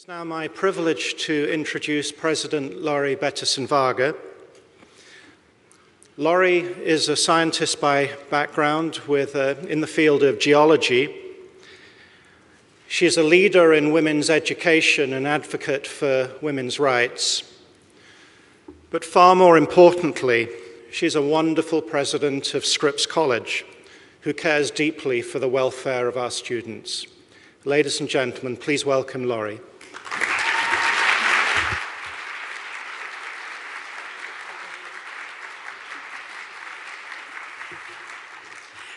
It's now my privilege to introduce President Lori Bettison-Varga. Lori is a scientist by background in the field of geology. She is a leader in women's education and advocate for women's rights. But far more importantly, she's a wonderful president of Scripps College who cares deeply for the welfare of our students. Ladies and gentlemen, please welcome Lori.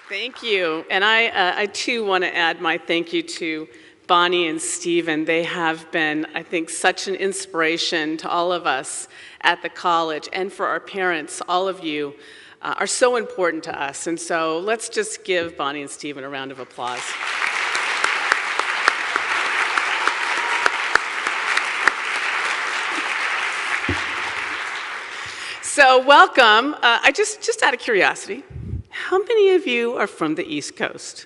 Thank you. And I too want to add my thank you to Bonnie and Stephen. They have been, I think, such an inspiration to all of us at the college, and for our parents. All of you are so important to us. And so let's just give Bonnie and Stephen a round of applause. So welcome. Just out of curiosity, how many of you are from the East Coast?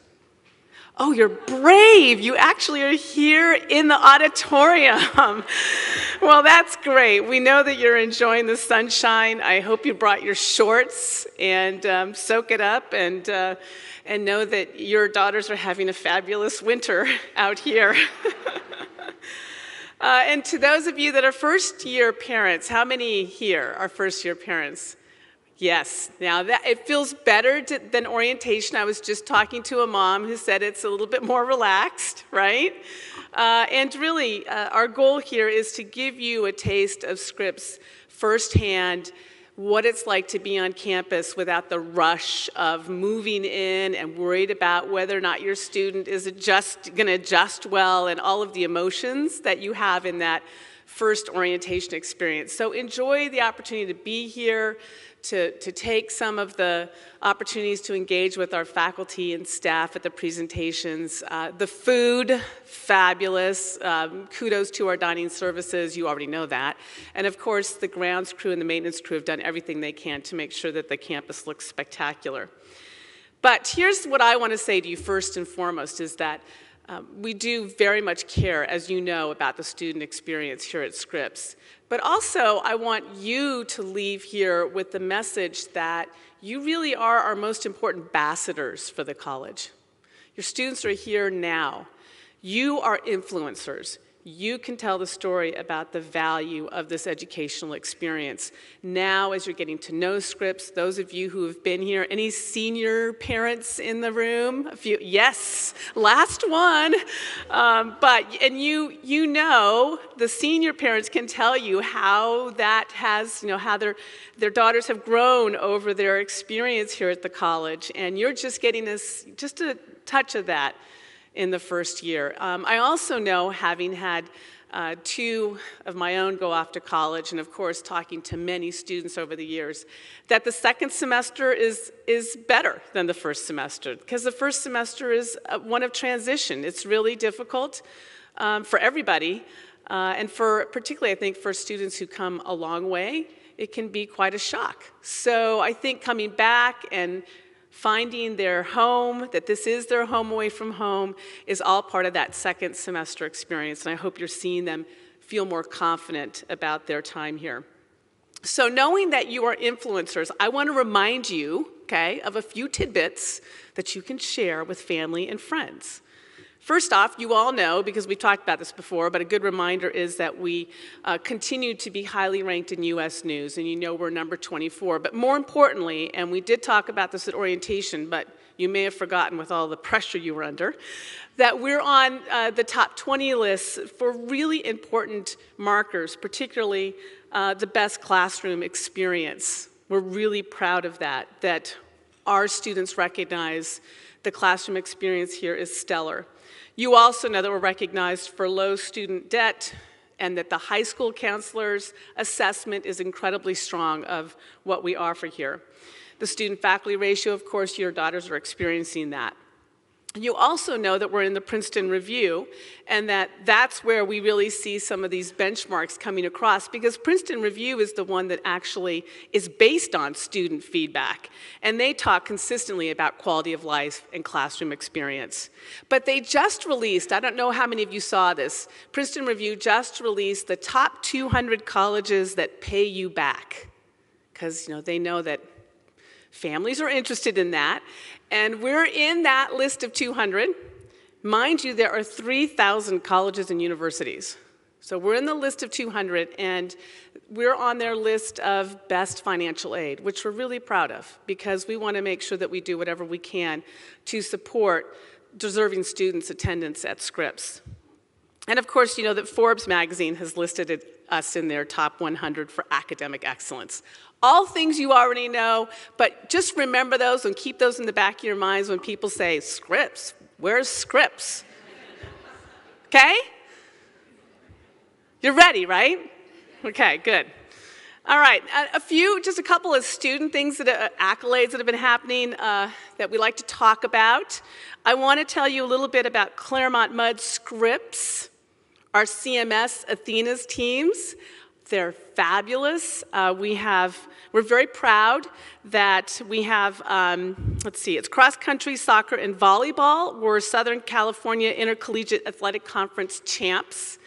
Oh, you're brave. You actually are here in the auditorium. Well, that's great. We know that you're enjoying the sunshine. I hope you brought your shorts and soak it up and know that your daughters are having a fabulous winter out here. And to those of you that are first-year parents, how many here are first-year parents? Yes. Now, it feels better than orientation. I was just talking to a mom who said it's a little bit more relaxed, right? And really, our goal here is to give you a taste of Scripps firsthand, what it's like to be on campus without the rush of moving in and worried about whether or not your student is going to adjust well, and all of the emotions that you have in that first orientation experience. So enjoy the opportunity to be here, to take some of the opportunities to engage with our faculty and staff at the presentations. The food, fabulous. Kudos to our dining services, you already know that. And of course, the grounds crew and the maintenance crew have done everything they can to make sure that the campus looks spectacular. But here's what I want to say to you first and foremost is that we do very much care, as you know, about the student experience here at Scripps. But also, I want you to leave here with the message that you really are our most important ambassadors for the college. Your students are here now. You are influencers. You can tell the story about the value of this educational experience. Now, as you're getting to know Scripps, those of you who have been here, any senior parents in the room? A few, yes, last one. And you know, the senior parents can tell you how that has, how their daughters have grown over their experience here at the college, and you're just getting just a touch of that in the first year. I also know, having had two of my own go off to college, and of course talking to many students over the years, that the second semester is better than the first semester, because the first semester is one of transition. It's really difficult for everybody, and particularly I think for students who come a long way, it can be quite a shock. So I think coming back and finding their home, that this is their home away from home, is all part of that second semester experience. And I hope you're seeing them feel more confident about their time here. So knowing that you are influencers, I want to remind you, of a few tidbits that you can share with family and friends. First off, you all know, because we've talked about this before, but a good reminder is that we continue to be highly ranked in U.S. News, and you know we're number 24. But more importantly, and we did talk about this at orientation, but you may have forgotten with all the pressure you were under, that we're on the top 20 lists for really important markers, particularly the best classroom experience. We're really proud of that our students recognize the classroom experience here is stellar. You also know that we're recognized for low student debt, and that the high school counselor's assessment is incredibly strong of what we offer here. The student-faculty ratio, of course, your daughters are experiencing that. You also know that we're in the Princeton Review, and that's where we really see some of these benchmarks coming across, because Princeton Review is the one that actually is based on student feedback, and they talk consistently about quality of life and classroom experience. But they just released, I don't know how many of you saw this, Princeton Review just released the top 200 colleges that pay you back, because they know that families are interested in that. And we're in that list of 200. Mind you, there are 3,000 colleges and universities. So we're in the list of 200, and we're on their list of best financial aid, which we're really proud of, because we want to make sure that we do whatever we can to support deserving students' attendance at Scripps. And of course, you know that Forbes magazine has listed us in their top 100 for academic excellence. All things you already know, but just remember those and keep those in the back of your minds when people say, Scripps, where's Scripps? Okay? You're ready, right? Okay, good. All right, just a couple of student things, accolades that have been happening that we like to talk about. I want to tell you a little bit about Claremont Mudd Scripps, our CMS Athena's teams. They're fabulous. We're very proud that we have, it's cross-country, soccer, and volleyball. We're Southern California Intercollegiate Athletic Conference champs.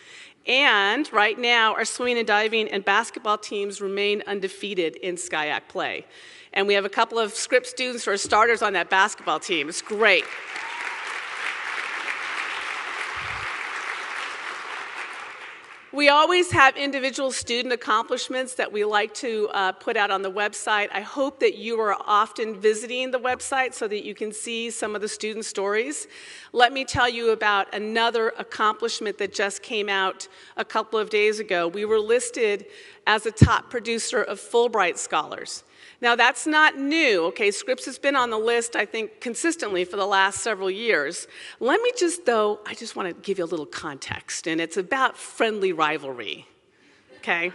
And right now, our swimming and diving and basketball teams remain undefeated in SCIAC play. And we have a couple of Scripps students who are starters on that basketball team. It's great. We always have individual student accomplishments that we like to put out on the website. I hope that you are often visiting the website so that you can see some of the student stories. Let me tell you about another accomplishment that just came out a couple of days ago. We were listed as a top producer of Fulbright scholars. Now, that's not new, okay? Scripps has been on the list, I think, consistently for the last several years. I just want to give you a little context, and it's about friendly rivalry, okay?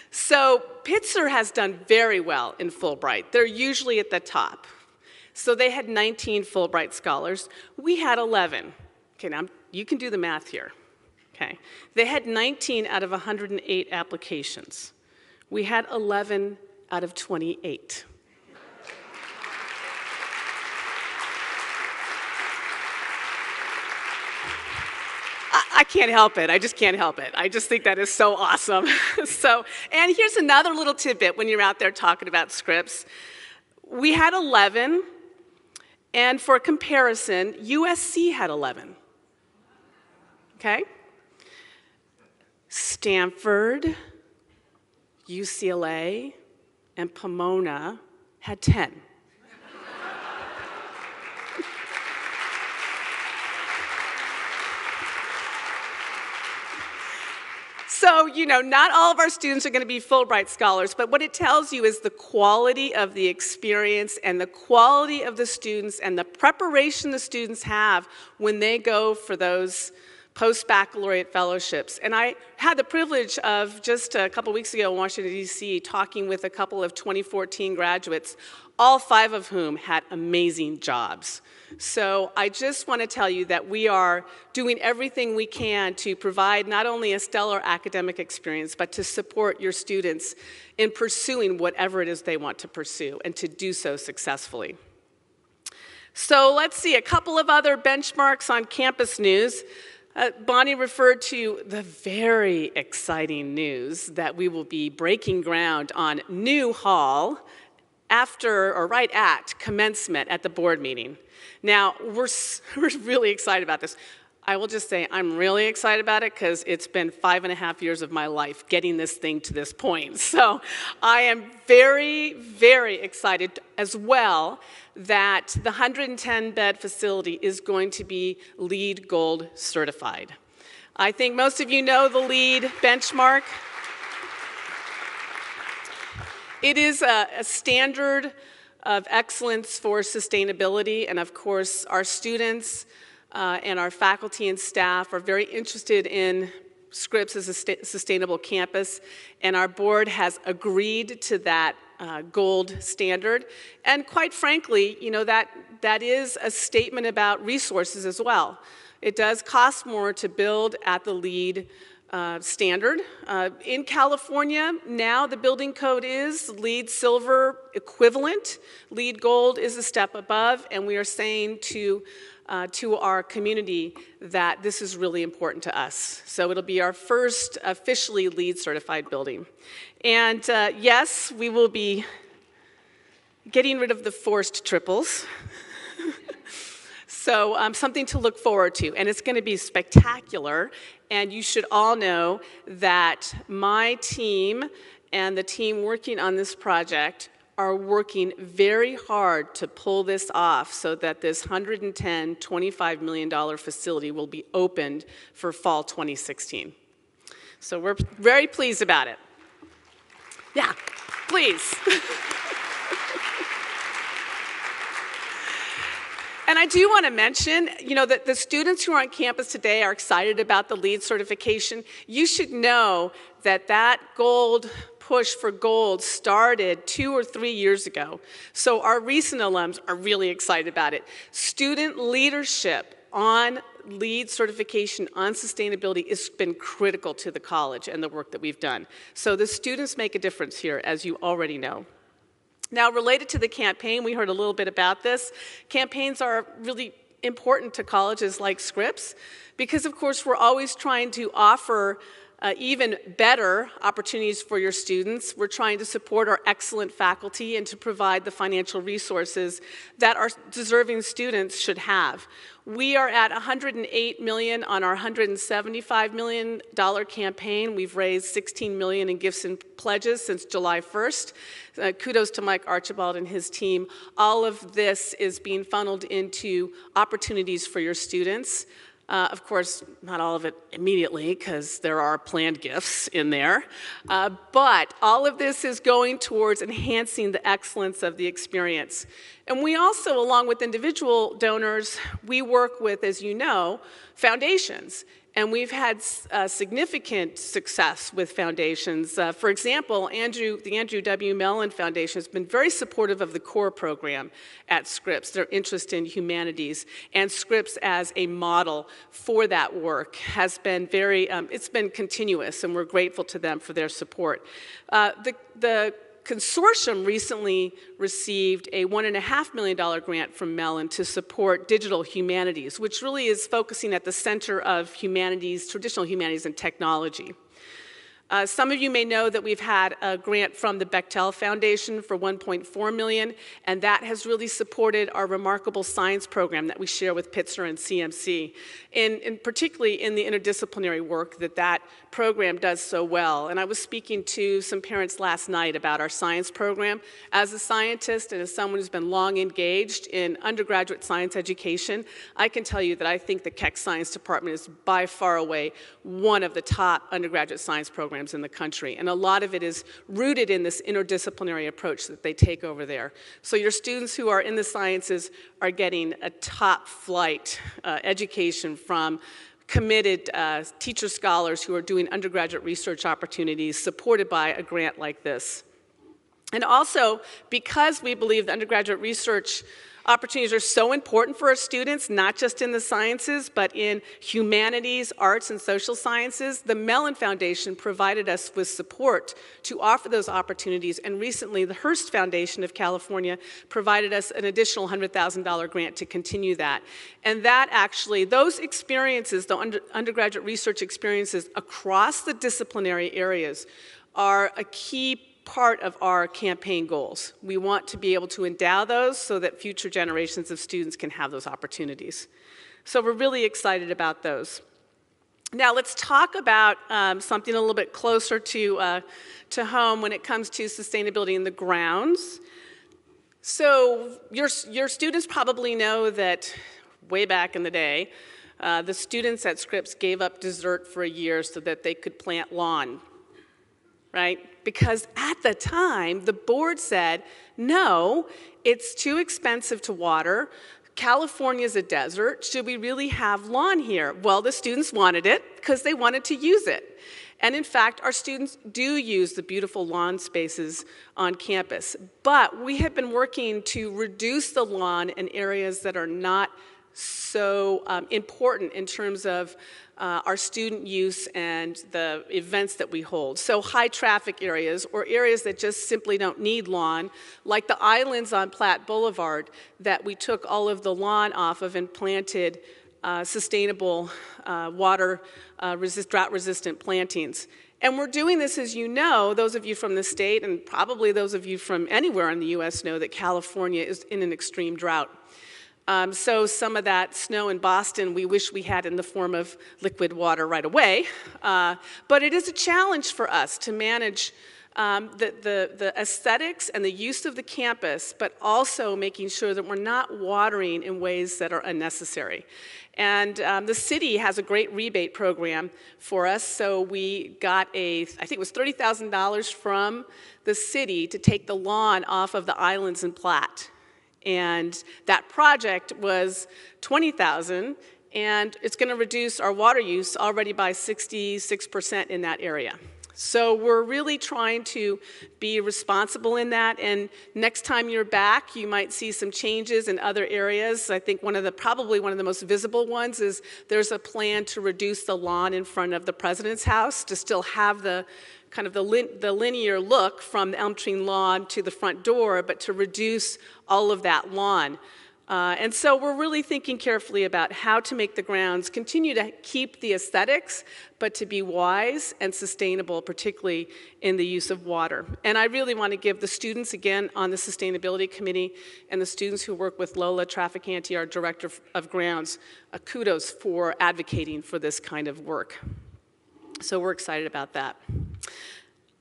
So Pitzer has done very well in Fulbright. They're usually at the top. So they had 19 Fulbright scholars. We had 11. Okay, now you can do the math here, okay? They had 19 out of 108 applications. We had 11 out of 28. I can't help it. I just can't help it. I just think that is so awesome. And here's another little tidbit when you're out there talking about Scripps. We had 11, and for comparison, USC had 11. Okay? Stanford, UCLA, and Pomona had 10. So, not all of our students are going to be Fulbright scholars, but what it tells you is the quality of the experience and the quality of the students and the preparation the students have when they go for those post-baccalaureate fellowships. And I had the privilege of just a couple weeks ago in Washington, D.C., talking with a couple of 2014 graduates, all 5 of whom had amazing jobs. So I just want to tell you that we are doing everything we can to provide not only a stellar academic experience, but to support your students in pursuing whatever it is they want to pursue, and to do so successfully. So let's see, a couple of other benchmarks on campus news. Bonnie referred to the very exciting news that we will be breaking ground on New Hall right at commencement at the board meeting. Now, we're really excited about this. I will just say I'm really excited about it because it's been 5.5 years of my life getting this thing to this point. So I am very, very excited as well that the 110-bed facility is going to be LEED Gold certified. I think most of you know the LEED benchmark. It is a standard of excellence for sustainability, and of course our students and our faculty and staff are very interested in Scripps as a sustainable campus, and our board has agreed to that gold standard. And quite frankly, you know, that is a statement about resources as well. It does cost more to build at the LEED standard. In California, now the building code is LEED Silver equivalent. LEED Gold is a step above, and we are saying to our community that this is really important to us. So it'll be our first officially LEED certified building. And yes, we will be getting rid of the forced triples. So something to look forward to, and it's going to be spectacular. And you should all know that my team and the team working on this project are working very hard to pull this off so that this $125 million facility will be opened for fall 2016. So we're very pleased about it. Yeah, please. And I do want to mention, you know, that the students who are on campus today are excited about the LEED certification. You should know that that gold push for gold started 2 or 3 years ago. So our recent alums are really excited about it. Student leadership on LEED certification on sustainability has been critical to the college and the work that we've done. So the students make a difference here, as you already know. Now, related to the campaign, we heard a little bit about this. Campaigns are really important to colleges like Scripps because, of course, we're always trying to offer even better opportunities for your students. We're trying to support our excellent faculty and to provide the financial resources that our deserving students should have. We are at $108 million on our $175 million campaign. We've raised $16 million in gifts and pledges since July 1st. Kudos to Mike Archibald and his team. All of this is being funneled into opportunities for your students. Of course, not all of it immediately, because there are planned gifts in there. But all of this is going towards enhancing the excellence of the experience. And we also, along with individual donors, we work with, as you know, foundations. And we've had significant success with foundations. For example, the Andrew W. Mellon Foundation has been very supportive of the CORE program at Scripps, their interest in humanities. And Scripps, as a model for that work, has been it's been continuous, and we're grateful to them for their support. The consortium recently received a $1.5 million grant from Mellon to support digital humanities, which really is focusing at the center of humanities, traditional humanities and technology. Some of you may know that we've had a grant from the Bechtel Foundation for $1.4 million, and that has really supported our remarkable science program that we share with Pitzer and CMC, and particularly in the interdisciplinary work that program does so well. And I was speaking to some parents last night about our science program. As a scientist and as someone who's been long engaged in undergraduate science education, I can tell you that I think the Keck Science Department is by far away one of the top undergraduate science programs in the country. And a lot of it is rooted in this interdisciplinary approach that they take over there. So your students who are in the sciences are getting a top flight education from committed teacher scholars who are doing undergraduate research opportunities supported by a grant like this. And also, because we believe the undergraduate research opportunities are so important for our students, not just in the sciences, but in humanities, arts, and social sciences, the Mellon Foundation provided us with support to offer those opportunities. And recently, the Hearst Foundation of California provided us an additional $100,000 grant to continue that. And that actually, those experiences, the undergraduate research experiences across the disciplinary areas, are a key part of our campaign goals. We want to be able to endow those so that future generations of students can have those opportunities. So we're really excited about those. Now let's talk about something a little bit closer to home when it comes to sustainability in the grounds. So your students probably know that way back in the day, the students at Scripps gave up dessert for a year so that they could plant lawn, right? Because at the time, the board said, no, it's too expensive to water. California's a desert. Should we really have lawn here? Well, the students wanted it because they wanted to use it. And in fact, our students do use the beautiful lawn spaces on campus. But we have been working to reduce the lawn in areas that are not so important in terms of our student use and the events that we hold. So high traffic areas or areas that just simply don't need lawn, like the islands on Platte Boulevard that we took all of the lawn off of and planted sustainable drought-resistant plantings. And we're doing this, as you know, those of you from the state and probably those of you from anywhere in the US know that California is in an extreme drought. So some of that snow in Boston we wish we had in the form of liquid water right away. But it is a challenge for us to manage the aesthetics and the use of the campus, but also making sure that we're not watering in ways that are unnecessary. And the city has a great rebate program for us, so we got I think it was $30,000 from the city to take the lawn off of the islands in Platte. And that project was $20,000, and it's going to reduce our water use already by 66% in that area. So we're really trying to be responsible in that, and next time you're back, you might see some changes in other areas. I think probably one of the most visible ones is there's a plan to reduce the lawn in front of the President's house to still have the kind of the linear look from the elm tree lawn to the front door, but to reduce all of that lawn. And so we're really thinking carefully about how to make the grounds continue to keep the aesthetics, but to be wise and sustainable, particularly in the use of water. And I really want to give the students, again, on the Sustainability Committee, and the students who work with Lola Trafficante, our Director of Grounds, kudos for advocating for this kind of work. So we're excited about that.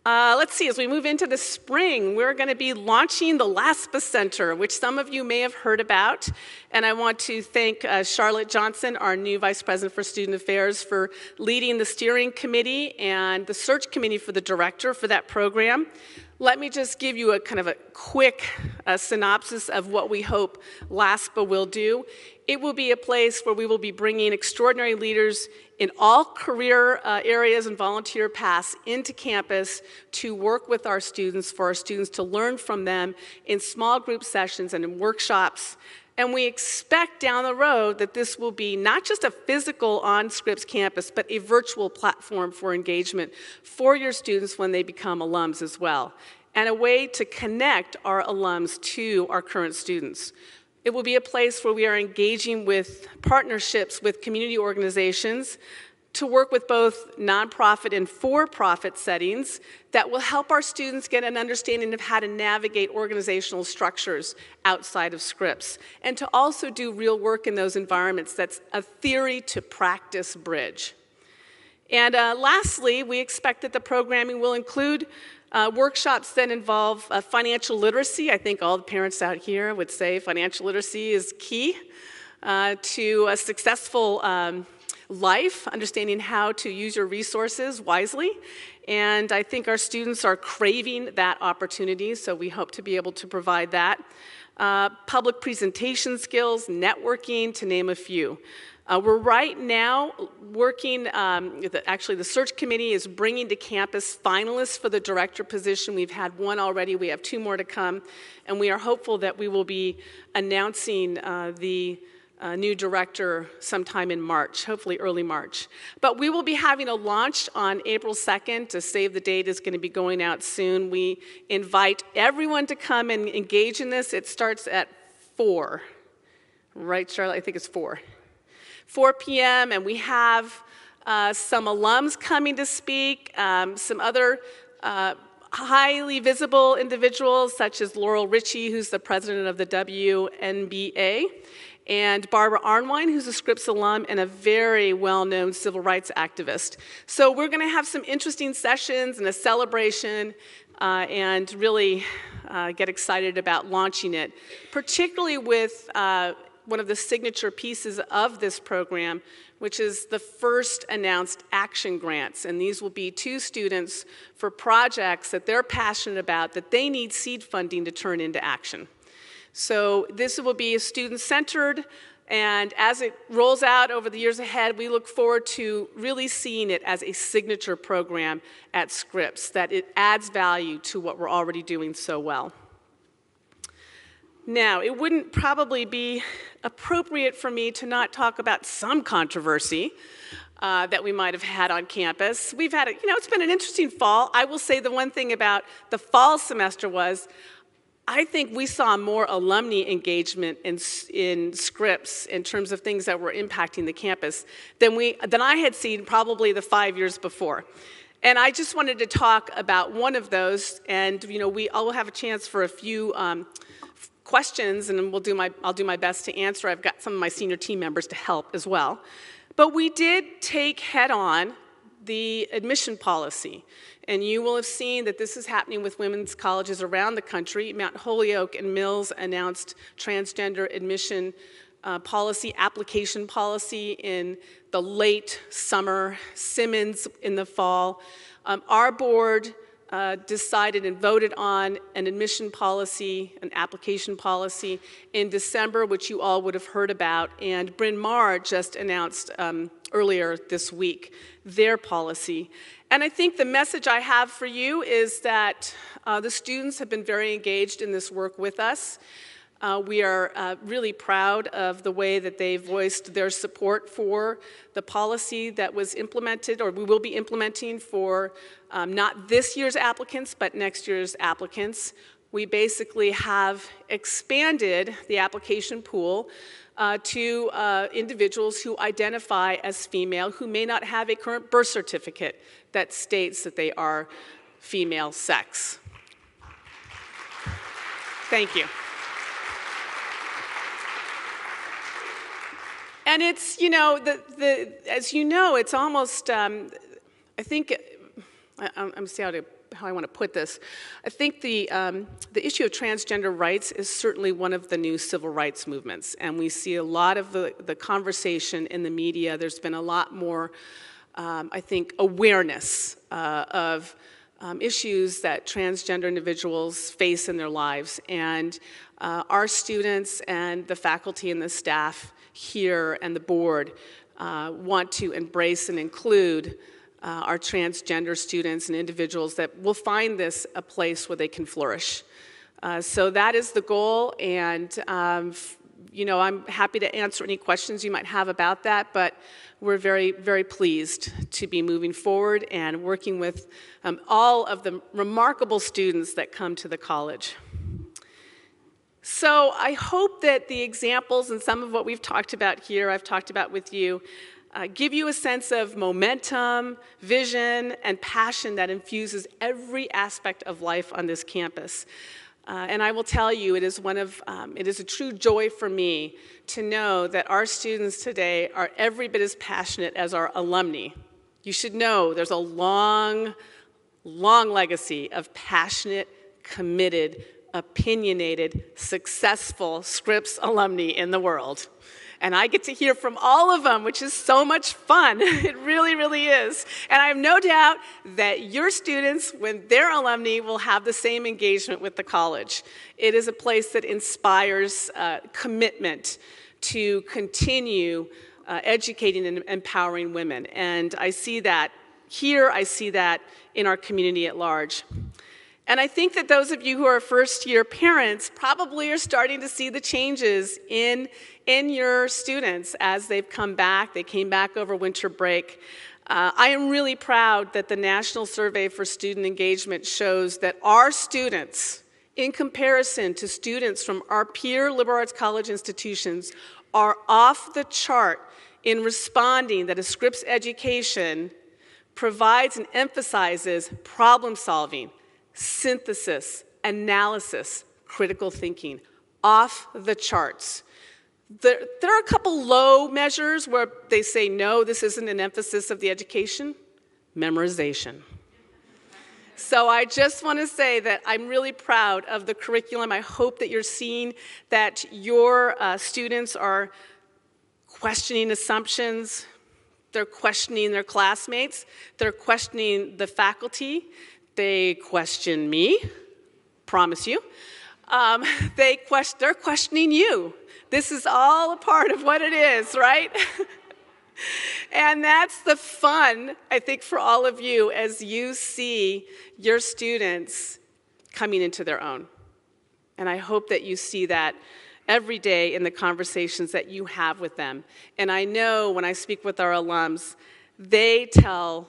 Let's see, as we move into the spring, we're going to be launching the LASPA Center, which some of you may have heard about. And I want to thank Charlotte Johnson, our new Vice President for Student Affairs, for leading the steering committee and the search committee for the director for that program. Let me just give you a kind of a quick synopsis of what we hope LASPA will do. It will be a place where we will be bringing extraordinary leaders in all career areas and volunteer paths into campus to work with our students, for our students to learn from them in small group sessions and in workshops. And we expect down the road that this will be not just a physical on Scripps campus, but a virtual platform for engagement for your students when they become alums as well, and a way to connect our alums to our current students. It will be a place where we are engaging with partnerships with community organizations to work with both nonprofit and for-profit settings that will help our students get an understanding of how to navigate organizational structures outside of Scripps, and to also do real work in those environments. That's a theory to practice bridge. And lastly, we expect that the programming will include workshops that involve financial literacy. I think all the parents out here would say financial literacy is key to a successful life, understanding how to use your resources wisely. And I think our students are craving that opportunity, so we hope to be able to provide that. Public presentation skills, networking, to name a few. We're right now working, actually the search committee is bringing to campus finalists for the director position. We've had one already, we have 2 more to come, and we are hopeful that we will be announcing the new director sometime in March, hopefully early March. But we will be having a launch on April 2nd. To save the date is going to be going out soon. We invite everyone to come and engage in this. It starts at 4. Right, Charlotte? I think it's 4 p.m., and we have some alums coming to speak, some other highly visible individuals such as Laurel Ritchie, who's the president of the WNBA, and Barbara Arnwine, who's a Scripps alum and a very well-known civil rights activist. So we're going to have some interesting sessions and a celebration and really get excited about launching it, particularly with one of the signature pieces of this program, which is the first announced action grants. And these will be 2 students for projects that they're passionate about, that they need seed funding to turn into action. So this will be a student-centered And as it rolls out over the years ahead, we look forward to really seeing it as a signature program at Scripps, that it adds value to what we're already doing so well. Now, it wouldn't probably be appropriate for me to not talk about some controversy that we might have had on campus. We've had, it's been an interesting fall. I will say the one thing about the fall semester was, I think we saw more alumni engagement in Scripps in terms of things that were impacting the campus than I had seen probably the 5 years before. And I just wanted to talk about one of those, and I'll have a chance for a few questions, and I'll do my best to answer. I've got some of my senior team members to help as well. But we did take head on the admission policy. And you will have seen that this is happening with women's colleges around the country. Mount Holyoke and Mills announced transgender admission policy, application policy in the late summer, Simmons in the fall. Our board decided and voted on an admission policy, an application policy in December, which you all would have heard about. And Bryn Mawr just announced earlier this week their policy. And I think the message I have for you is that the students have been very engaged in this work with us. We are really proud of the way that they voiced their support for the policy that was implemented, or we will be implementing for not this year's applicants, but next year's applicants. We basically have expanded the application pool to individuals who identify as female, who may not have a current birth certificate that states that they are female sex. Thank you. And it's, as you know, it's almost, I think, I'm see how I want to put this. I think the issue of transgender rights is certainly one of the new civil rights movements, and we see a lot of the conversation in the media. There's been a lot more, I think, awareness of issues that transgender individuals face in their lives, and our students and the faculty and the staff here and the board want to embrace and include our transgender students and individuals that will find this a place where they can flourish. So that is the goal, and I'm happy to answer any questions you might have about that, but we're very, very pleased to be moving forward and working with all of the remarkable students that come to the college. So I hope that the examples and some of what we've talked about here, I've talked about with you, give you a sense of momentum, vision, and passion that infuses every aspect of life on this campus. And I will tell you, it is a true joy for me to know that our students today are every bit as passionate as our alumni. You should know there's a long, long legacy of passionate, committed, opinionated, successful Scripps alumni in the world. And I get to hear from all of them, which is so much fun. It really, really is. And I have no doubt that your students, when they're alumni, will have the same engagement with the college. It is a place that inspires commitment to continue educating and empowering women. And I see that here, I see that in our community at large. And I think that those of you who are first-year parents probably are starting to see the changes in your students as they've come back. They came back over winter break. I am really proud that the National Survey for Student Engagement shows that our students, in comparison to students from our peer liberal arts college institutions, are off the chart in responding that a Scripps education provides and emphasizes problem solving, synthesis, analysis, critical thinking, off the charts. There are a couple low measures where they say, no, this isn't an emphasis of the education. Memorization. So I just want to say that I'm really proud of the curriculum. I hope that you're seeing that your students are questioning assumptions, they're questioning their classmates, they're questioning the faculty, they question me, promise you. They're questioning you. This is all a part of what it is, right? And that's the fun, I think, for all of you as you see your students coming into their own. And I hope that you see that every day in the conversations that you have with them. And I know when I speak with our alums, they tell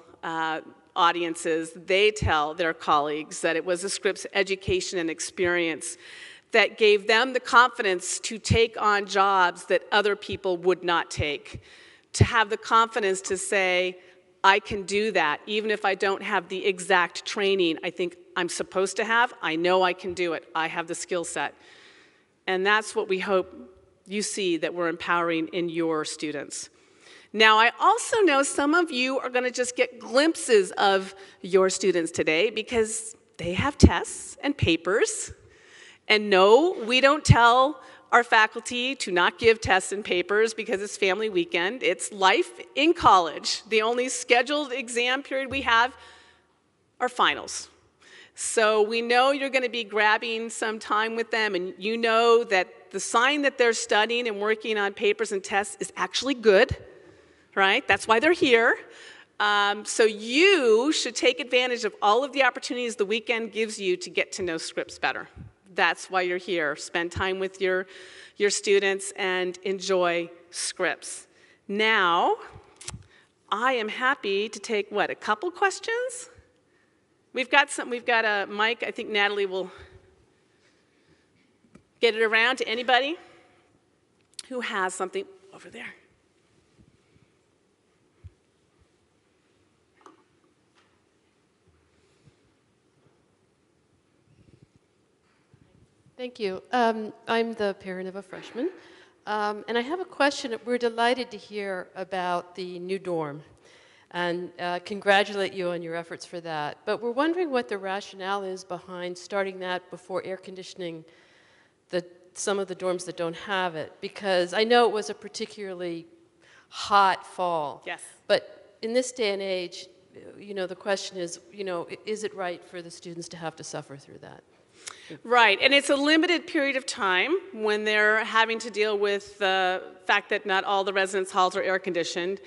audiences, they tell their colleagues that it was a Scripps education and experience that gave them the confidence to take on jobs that other people would not take, to have the confidence to say, I can do that, even if I don't have the exact training I think I'm supposed to have. I know I can do it. I have the skill set. And that's what we hope you see that we're empowering in your students. Now, I also know some of you are going to just get glimpses of your students today because they have tests and papers. And no, we don't tell our faculty to not give tests and papers because it's family weekend. It's life in college. The only scheduled exam period we have are finals. So we know you're going to be grabbing some time with them, and you know that the sign that they're studying and working on papers and tests is actually good, right? That's why they're here. So you should take advantage of all of the opportunities the weekend gives you to get to know Scripps better. That's why you're here. Spend time with your students and enjoy Scripps. Now, I am happy to take, a couple questions? We've got a mic. I think Natalie will get it around to anybody who has something over there. Thank you. I'm the parent of a freshman, and I have a question. We're delighted to hear about the new dorm, and congratulate you on your efforts for that. But we're wondering what the rationale is behind starting that before air conditioning some of the dorms that don't have it, because I know it was a particularly hot fall. Yes. But in this day and age, the question is, is it right for the students to have to suffer through that? Right, and it's a limited period of time when they're having to deal with the fact that not all the residence halls are air-conditioned.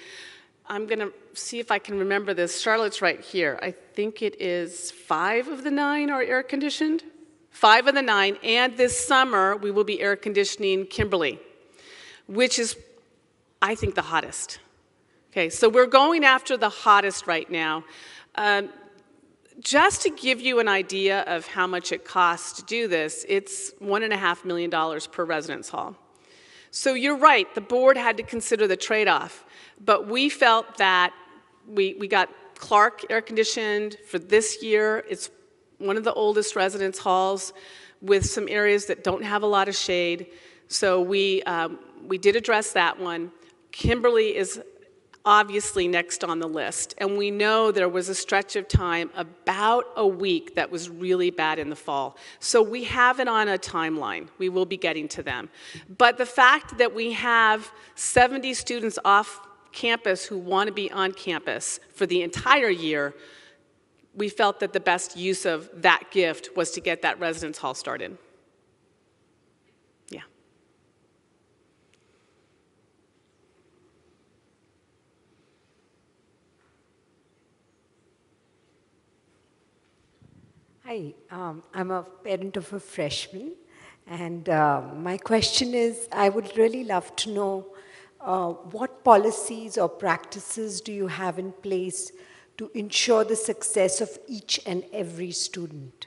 I'm going to see if I can remember this. Charlotte's right here. I think it is 5 of the 9 are air-conditioned. 5 of the 9, and this summer we will be air-conditioning Kimberly, which is, I think, the hottest. Okay, so we're going after the hottest right now. Just to give you an idea of how much it costs to do this, it's $1.5 million per residence hall. So you're right, the board had to consider the trade-off, but we felt that we got Clark air-conditioned for this year. It's one of the oldest residence halls with some areas that don't have a lot of shade, so we did address that one. Kimberly is obviously next on the list, and we know there was a stretch of time, about a week, that was really bad in the fall. So we have it on a timeline. We will be getting to them. But the fact that we have 70 students off campus who want to be on campus for the entire year, we felt that the best use of that gift was to get that residence hall started. Yeah. Hi, I'm a parent of a freshman, and my question is, I would really love to know what policies or practices do you have in place to ensure the success of each and every student?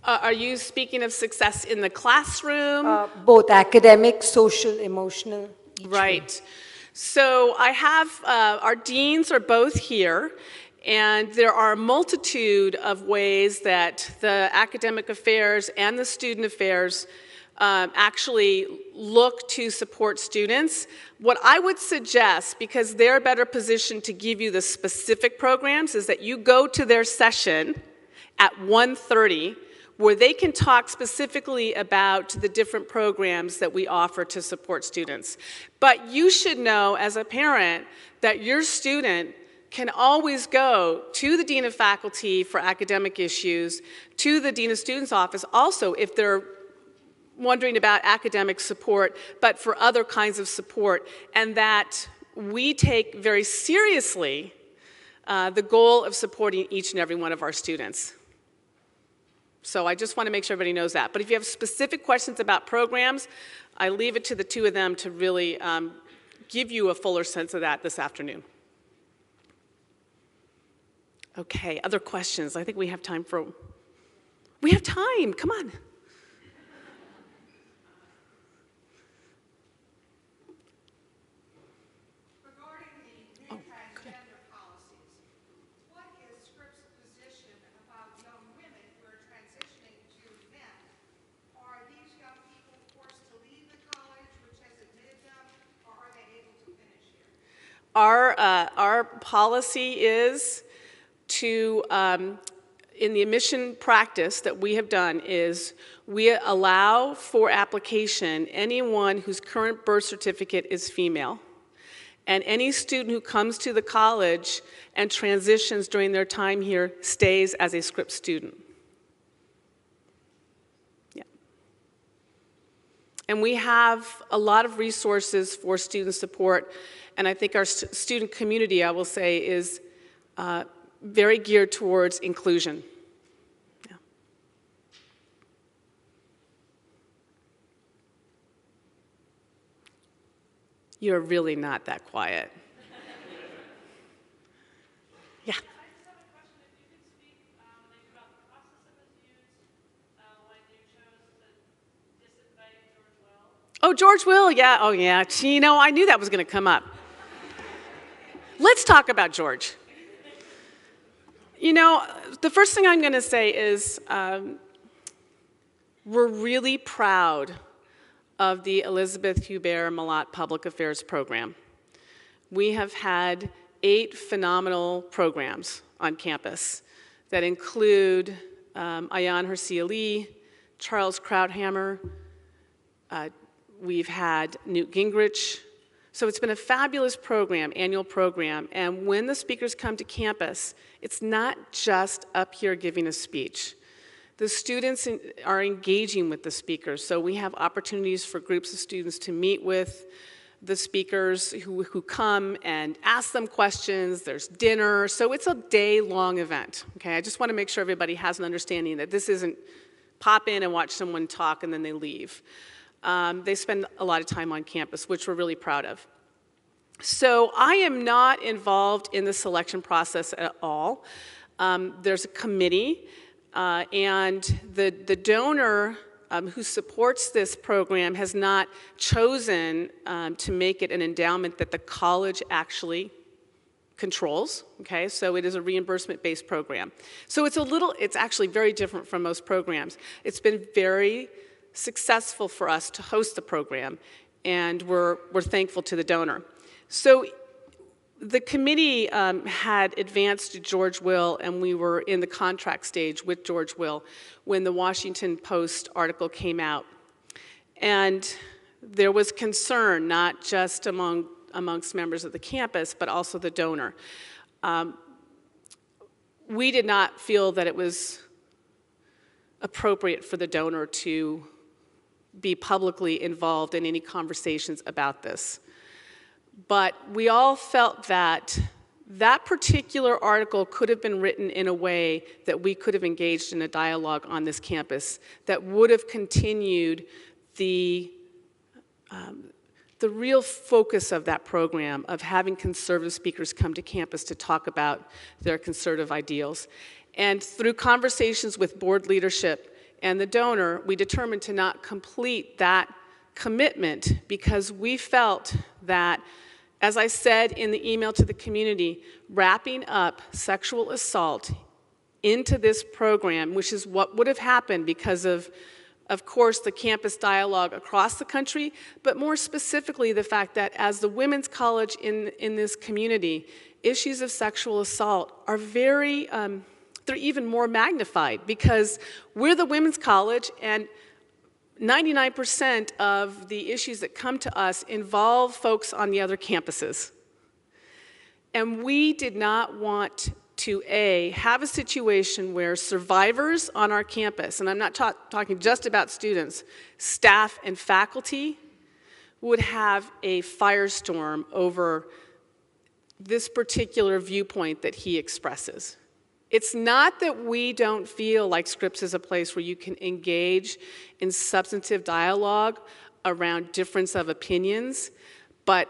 Are you speaking of success in the classroom? Both academic, social, emotional, each Right. way. So I have, our deans are both here, and there are a multitude of ways that the academic affairs and the student affairs actually look to support students. What I would suggest, because they're better positioned to give you the specific programs, is that you go to their session at 1:30, where they can talk specifically about the different programs that we offer to support students. But you should know, as a parent, that your student can always go to the Dean of Faculty for academic issues, to the Dean of Students office also if they're wondering about academic support, but for other kinds of support, and that we take very seriously the goal of supporting each and every one of our students. So I just want to make sure everybody knows that. But if you have specific questions about programs, I leave it to the two of them to really give you a fuller sense of that this afternoon. Okay, other questions? I think we have time for... We have time, come on. Regarding the new transgender policies, what is Scripps' position about young women who are transitioning to men? Are these young people forced to leave the college which has admitted them, or are they able to finish here? Our policy is to, in the admission practice that we have done, is we allow for application anyone whose current birth certificate is female, and any student who comes to the college and transitions during their time here stays as a Scripps student. Yeah. And we have a lot of resources for student support, and I think our student community, I will say, is very geared towards inclusion. Yeah. You're really not that quiet. Yeah. I just have a question. If you could speak about the process that was used when you chose to disinvite George Will. Oh, George Will, yeah, oh yeah. You know, I knew that was going to come up. Let's talk about George. You know, the first thing I'm going to say is we're really proud of the Elizabeth Hubert Malott Public Affairs Program. We have had 8 phenomenal programs on campus that include Ayan Hercia Lee, Charles Krauthammer, we've had Newt Gingrich. So it's been a fabulous program, annual program, and when the speakers come to campus, it's not just up here giving a speech. The students are engaging with the speakers, so we have opportunities for groups of students to meet with the speakers who come and ask them questions. There's dinner, so it's a day-long event. Okay, I just want to make sure everybody has an understanding that this isn't pop in and watch someone talk and then they leave. They spend a lot of time on campus, which we're really proud of. So I am not involved in the selection process at all. There's a committee, and the donor who supports this program has not chosen to make it an endowment that the college actually controls, okay? So it is a reimbursement-based program. So it's actually very different from most programs. It's been very successful for us to host the program, and we're thankful to the donor. So the committee had advanced to George Will, and we were in the contract stage with George Will when the Washington Post article came out. And there was concern, not just amongst members of the campus, but also the donor. We did not feel that it was appropriate for the donor to be publicly involved in any conversations about this. But we all felt that that particular article could have been written in a way that we could have engaged in a dialogue on this campus that would have continued the real focus of that program of having conservative speakers come to campus to talk about their conservative ideals. And through conversations with board leadership and the donor, we determined to not complete that commitment because we felt that, as I said in the email to the community, wrapping up sexual assault into this program, which is what would have happened because of course, the campus dialogue across the country, but more specifically the fact that as the women's college in this community, issues of sexual assault are very, they're even more magnified because we're the women's college and 99% of the issues that come to us involve folks on the other campuses. And we did not want to, have a situation where survivors on our campus, and I'm not talking just about students, staff and faculty, would have a firestorm over this particular viewpoint that he expresses. It's not that we don't feel like Scripps is a place where you can engage in substantive dialogue around difference of opinions, but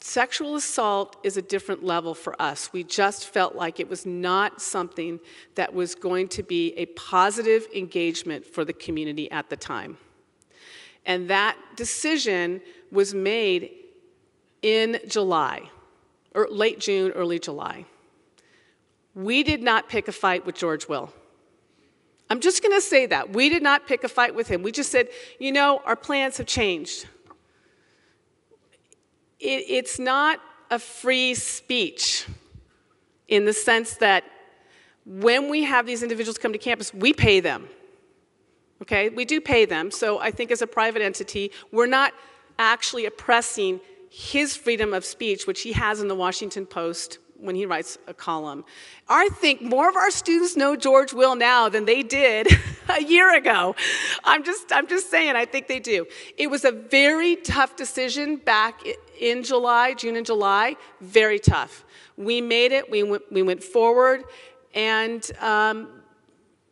sexual assault is a different level for us. We just felt like it was not something that was going to be a positive engagement for the community at the time. And that decision was made in July, or late June, early July. We did not pick a fight with George Will. I'm just going to say that. We did not pick a fight with him. We just said, you know, our plans have changed. It's not a free speech in the sense that when we have these individuals come to campus, we pay them. Okay? We do pay them. So I think as a private entity, we're not actually oppressing his freedom of speech, which he has in the Washington Post when he writes a column. I think more of our students know George Will now than they did a year ago. I'm just saying, I think they do. It was a very tough decision back in July, June and July, very tough. We made it, we went forward, and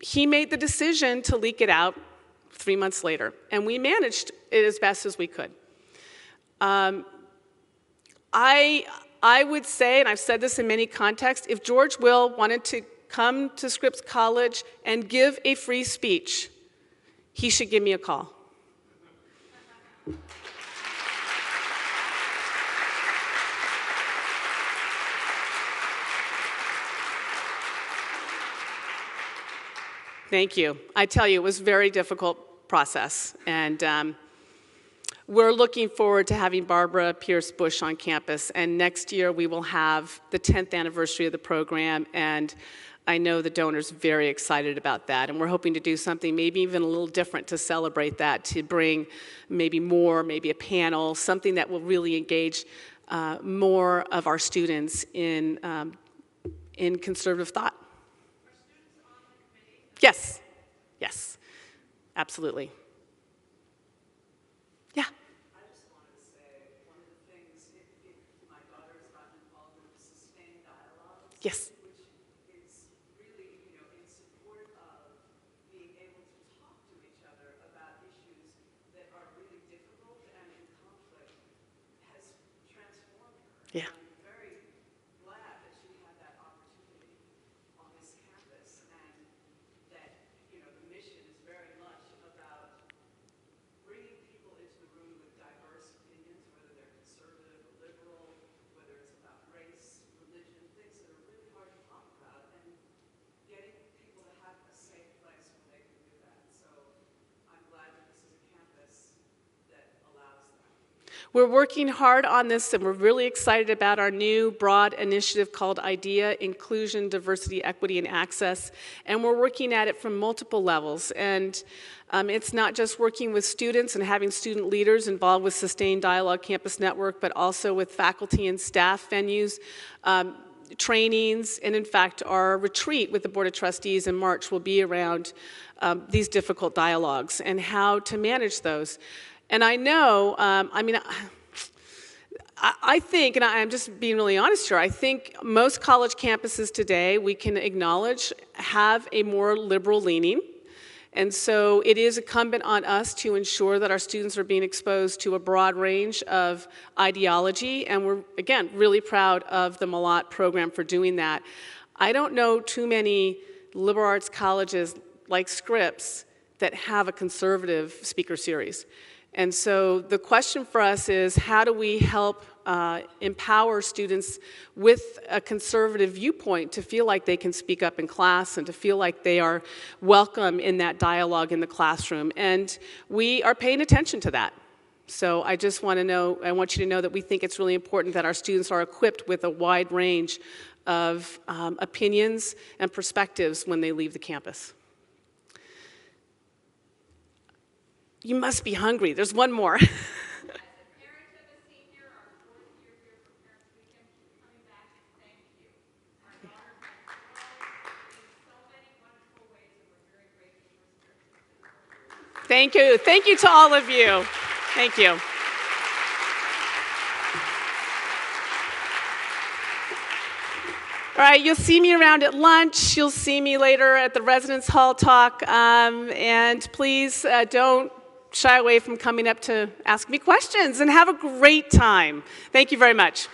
he made the decision to leak it out 3 months later, and we managed it as best as we could. I would say, and I've said this in many contexts, if George Will wanted to come to Scripps College and give a free speech, he should give me a call. Thank you. I tell you, it was a very difficult process, and we're looking forward to having Barbara Pierce Bush on campus, and next year we will have the 10th anniversary of the program, and I know the donors are very excited about that, and we're hoping to do something maybe even a little different to celebrate that, to bring maybe more, maybe a panel, something that will really engage more of our students in conservative thought. Are students on the committee? Yes, yes, absolutely. Yeah. I just wanted to say one of the things, if my daughter has gotten involved in sustained dialogues, Yes. which is really, in support of being able to talk to each other about issues that are really difficult and in conflict, has transformed her. Yeah. I'm very glad that she had that opportunity on this campus, and that, the mission is very much about bringing people into the room with diverse opinions, whether they're conservative or liberal, whether it's about race, religion, things that are really hard to talk about, and getting people to have a safe place where they can do that. So I'm glad that this is a campus that allows that. We're working hard on this, and we're really excited about our new broad initiative called IDEA, Inclusion, Diversity, Equity, and Access. And we're working at it from multiple levels. And it's not just working with students and having student leaders involved with Sustained Dialogue Campus Network, but also with faculty and staff venues, trainings, and in fact, our retreat with the Board of Trustees in March will be around these difficult dialogues and how to manage those. And I know, I think, and I'm just being really honest here, I think most college campuses today, we can acknowledge, have a more liberal leaning. And so it is incumbent on us to ensure that our students are being exposed to a broad range of ideology. And we're, again, really proud of the Malott program for doing that. I don't know too many liberal arts colleges like Scripps that have a conservative speaker series. And so the question for us is, how do we help empower students with a conservative viewpoint to feel like they can speak up in class and to feel like they are welcome in that dialogue in the classroom? And we are paying attention to that. So I just want to know, I want you to know that we think it's really important that our students are equipped with a wide range of opinions and perspectives when they leave the campus. You must be hungry. There's one more. As a parent of a senior, our fourth year here for Parents Weekend, keep coming back and Thank you. Thank you to all of you. Thank you. All right, you'll see me around at lunch. You'll see me later at the Residence Hall talk. And please don't shy away from coming up to ask me questions, and have a great time. Thank you very much.